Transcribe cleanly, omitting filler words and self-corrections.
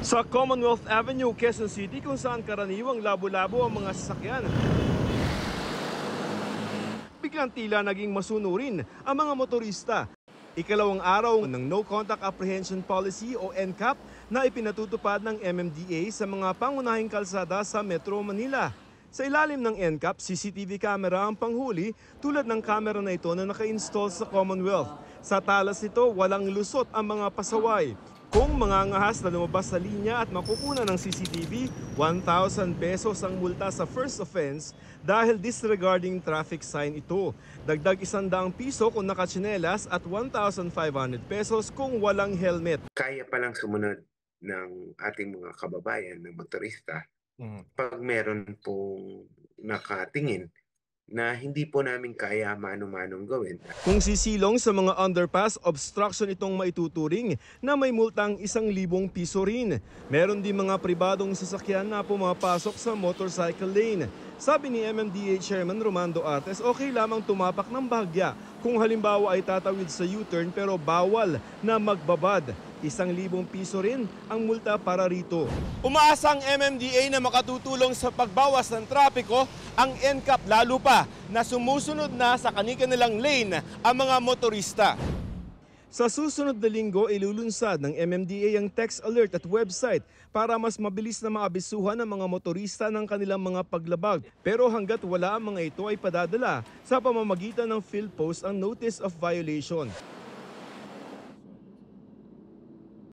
Sa Commonwealth Avenue, Quezon City, kung saan karaniwang labo-labo ang mga sasakyan, biglang tila naging masunurin ang mga motorista. Ikalawang araw ng No Contact Apprehension Policy o NCAP na ipinatutupad ng MMDA sa mga pangunahing kalsada sa Metro Manila. Sa ilalim ng NCAP, CCTV camera ang panghuli tulad ng camera na ito na naka-install sa Commonwealth. Sa talas nito, walang lusot ang mga pasaway. Kung mangangahas na lumabas sa linya at makukuha ng CCTV, 1,000 pesos ang multa sa first offense dahil disregarding traffic sign ito. Dagdag 100 piso kung nakatsinelas at 1,500 pesos kung walang helmet. Kaya palang sumunod ng ating mga kababayan ng motorista pag meron pong nakatingin na hindi po namin kaya mano-manong gawin. Kung sisilong sa mga underpass, obstruction itong maituturing na may multang 1,000 piso rin. Meron din mga pribadong sasakyan na pumapasok sa motorcycle lane. Sabi ni MMDA Chairman Romando Artes, okay lamang tumapak ng bahagya kung halimbawa ay tatawid sa U-turn pero bawal na magbabad. 1,000 piso rin ang multa para rito. Umaasa ang MMDA na makatutulong sa pagbawas ng trapiko ang NCAP lalo pa na sumusunod na sa kanilang lane ang mga motorista. Sa susunod na linggo, ilulunsad ng MMDA ang text alert at website para mas mabilis na maabisuhan ang mga motorista ng kanilang mga paglabag. Pero hanggat wala ang mga ito ay padadala sa pamamagitan ng PhilPost ang Notice of Violation.